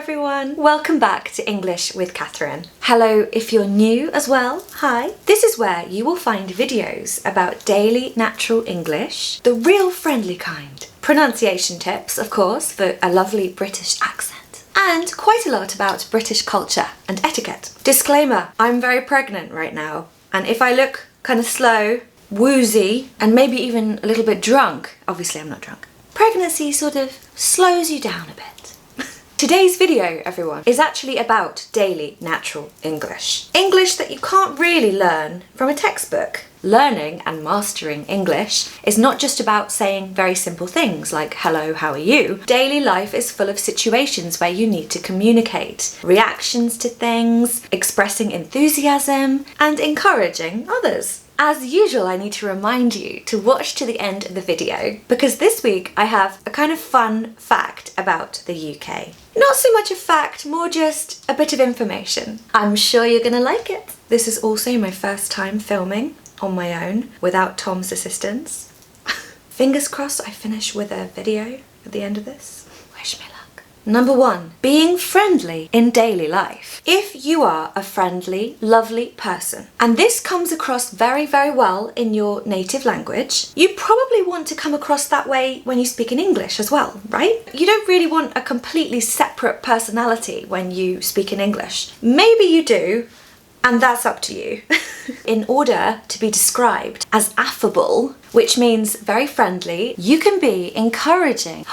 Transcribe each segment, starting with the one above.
everyone! Welcome back to English with Katharine. Hello if you're new as well, hi! This is where you will find videos about daily natural English, the real friendly kind. Pronunciation tips, of course, for a lovely British accent. And quite a lot about British culture and etiquette. Disclaimer, I'm very pregnant right now, and if I look kind of slow, woozy, and maybe even a little bit drunk, obviously I'm not drunk, pregnancy sort of slows you down a bit. Today's video, everyone, is actually about daily natural English. English that you can't really learn from a textbook. Learning and mastering English is not just about saying very simple things like hello, how are you? Daily life is full of situations where you need to communicate, reactions to things, expressing enthusiasm, and encouraging others. As usual, I need to remind you to watch to the end of the video because this week I have a kind of fun fact about the UK. Not so much a fact, more just a bit of information. I'm sure you're gonna like it. This is also my first time filming on my own without Tom's assistance. Fingers crossed I finish with a video at the end of this. Wish me luck. Number 1, being friendly in daily life. If you are a friendly, lovely person, and this comes across very, very well in your native language, you probably want to come across that way when you speak in English as well, right? You don't really want a completely separate personality when you speak in English. Maybe you do, and that's up to you. In order to be described as affable, which means very friendly, you can be encouraging.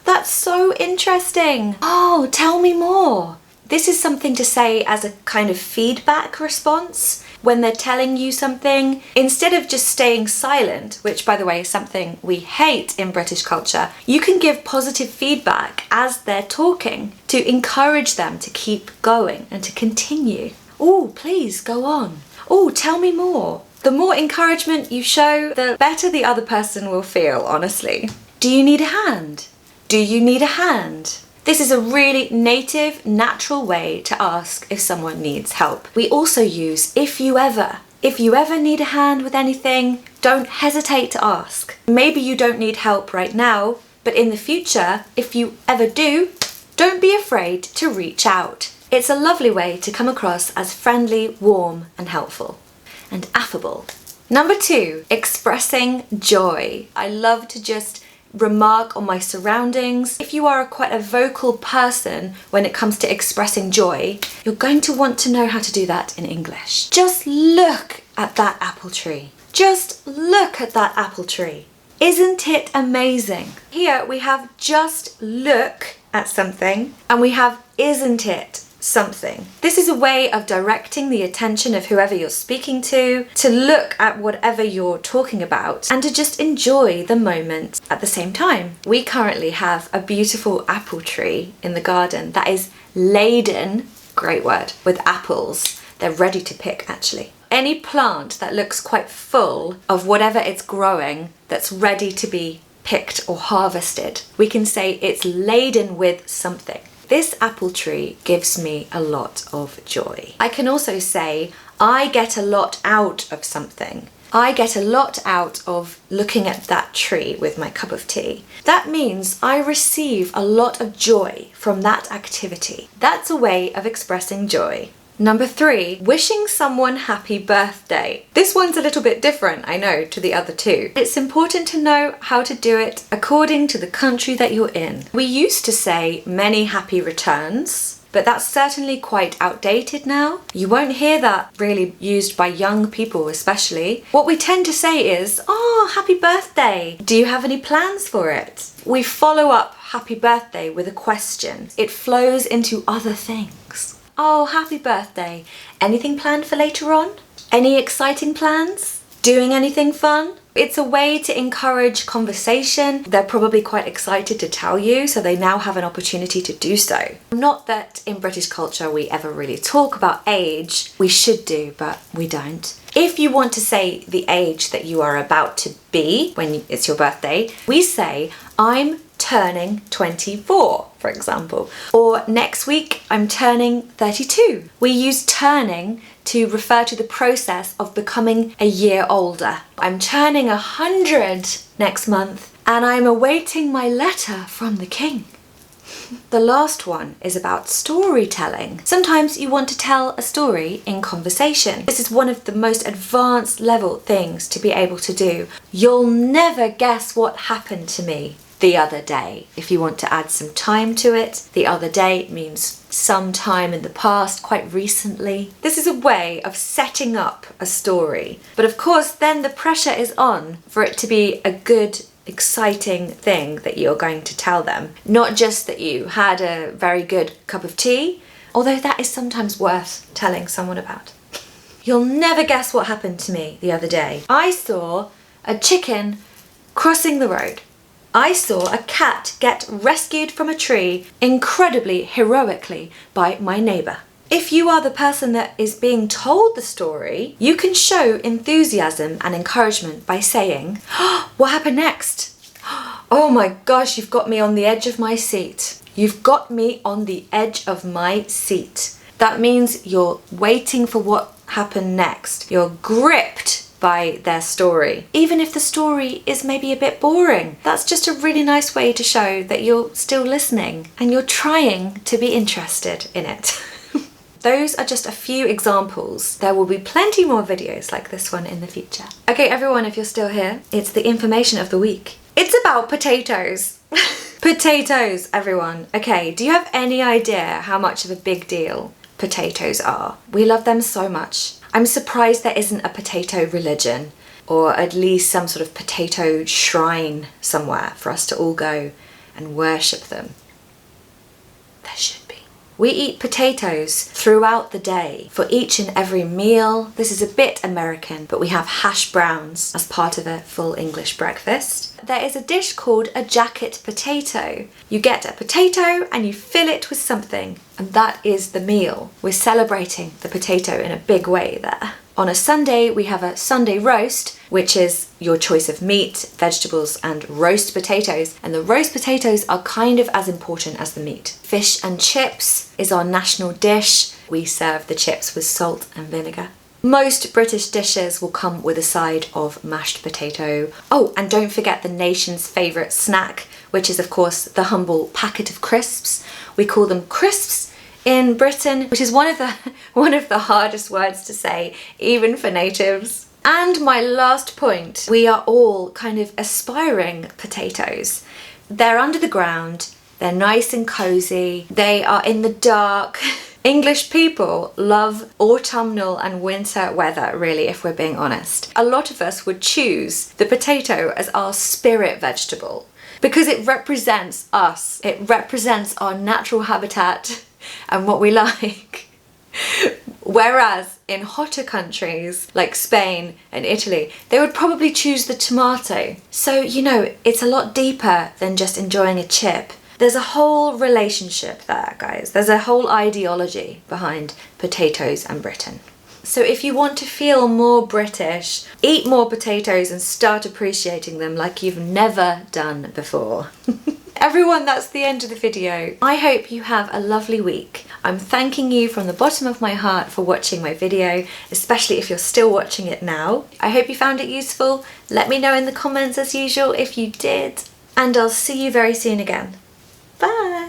That's so interesting. Oh, tell me more. This is something to say as a kind of feedback response. When they're telling you something, instead of just staying silent, which by the way is something we hate in British culture, you can give positive feedback as they're talking to encourage them to keep going and to continue. Oh, please go on. Oh, tell me more. The more encouragement you show, the better the other person will feel, honestly. Do you need a hand? Do you need a hand? This is a really native, natural way to ask if someone needs help. We also use if you ever. If you ever need a hand with anything, don't hesitate to ask. Maybe you don't need help right now, but in the future, if you ever do, don't be afraid to reach out. It's a lovely way to come across as friendly, warm, and helpful. And affable. Number 2, expressing joy. I love to just remark on my surroundings. If you are quite a vocal person when it comes to expressing joy, you're going to want to know how to do that in English. Just look at that apple tree. Just look at that apple tree. Isn't it amazing? Here we have just look at something and we have isn't it something. This is a way of directing the attention of whoever you're speaking to look at whatever you're talking about and to just enjoy the moment at the same time. We currently have a beautiful apple tree in the garden that is laden, great word, with apples. They're ready to pick actually. Any plant that looks quite full of whatever it's growing that's ready to be picked or harvested, we can say it's laden with something. This apple tree gives me a lot of joy. I can also say, I get a lot out of something. I get a lot out of looking at that tree with my cup of tea. That means I receive a lot of joy from that activity. That's a way of expressing joy. Number 3, wishing someone happy birthday. This one's a little bit different, I know, to the other two. It's important to know how to do it according to the country that you're in. We used to say many happy returns, but that's certainly quite outdated now. You won't hear that really used by young people especially. What we tend to say is, oh, happy birthday. Do you have any plans for it? We follow up happy birthday with a question. It flows into other things. Oh, happy birthday. Anything planned for later on? Any exciting plans? Doing anything fun? It's a way to encourage conversation. They're probably quite excited to tell you, so they now have an opportunity to do so. Not that in British culture we ever really talk about age. We should do, but we don't. If you want to say the age that you are about to be when it's your birthday, we say, I'm turning 24, for example. Or next week, I'm turning 32. We use turning to refer to the process of becoming a year older. I'm turning 100 next month and I'm awaiting my letter from the king. The last one is about storytelling. Sometimes you want to tell a story in conversation. This is one of the most advanced level things to be able to do. You'll never guess what happened to me the other day. If you want to add some time to it, the other day means some time in the past, quite recently. This is a way of setting up a story. But of course, then the pressure is on for it to be a good, exciting thing that you're going to tell them. Not just that you had a very good cup of tea, although that is sometimes worth telling someone about. You'll never guess what happened to me the other day. I saw a chicken crossing the road. I saw a cat get rescued from a tree incredibly heroically by my neighbour. If you are the person that is being told the story, you can show enthusiasm and encouragement by saying, "Oh, what happened next? Oh my gosh, you've got me on the edge of my seat. You've got me on the edge of my seat." That means you're waiting for what happened next. You're gripped by their story. Even if the story is maybe a bit boring, that's just a really nice way to show that you're still listening and you're trying to be interested in it. Those are just a few examples. There will be plenty more videos like this one in the future. Okay, everyone, if you're still here, it's the information of the week. It's about potatoes. Potatoes, everyone. Okay, do you have any idea how much of a big deal potatoes are? We love them so much. I'm surprised there isn't a potato religion, or at least some sort of potato shrine somewhere for us to all go and worship them. There should be. We eat potatoes throughout the day for each and every meal. This is a bit American, but we have hash browns as part of a full English breakfast. There is a dish called a jacket potato. You get a potato and you fill it with something, and that is the meal. We're celebrating the potato in a big way there. On a Sunday, we have a Sunday roast, which is your choice of meat, vegetables, and roast potatoes. And the roast potatoes are kind of as important as the meat. Fish and chips is our national dish. We serve the chips with salt and vinegar. Most British dishes will come with a side of mashed potato. Oh, and don't forget the nation's favourite snack, which is of course the humble packet of crisps. We call them crisps in Britain, which is one of the hardest words to say, even for natives. And my last point, we are all kind of aspiring potatoes. They're under the ground, they're nice and cozy, they are in the dark. English people love autumnal and winter weather, really, if we're being honest. A lot of us would choose the potato as our spirit vegetable because it represents us. It represents our natural habitat and what we like. Whereas in hotter countries like Spain and Italy, they would probably choose the tomato. So, you know, it's a lot deeper than just enjoying a chip. There's a whole relationship there, guys. There's a whole ideology behind potatoes and Britain. So if you want to feel more British, eat more potatoes and start appreciating them like you've never done before. Everyone, that's the end of the video. I hope you have a lovely week. I'm thanking you from the bottom of my heart for watching my video, especially if you're still watching it now. I hope you found it useful. Let me know in the comments as usual if you did. And I'll see you very soon again. Bye!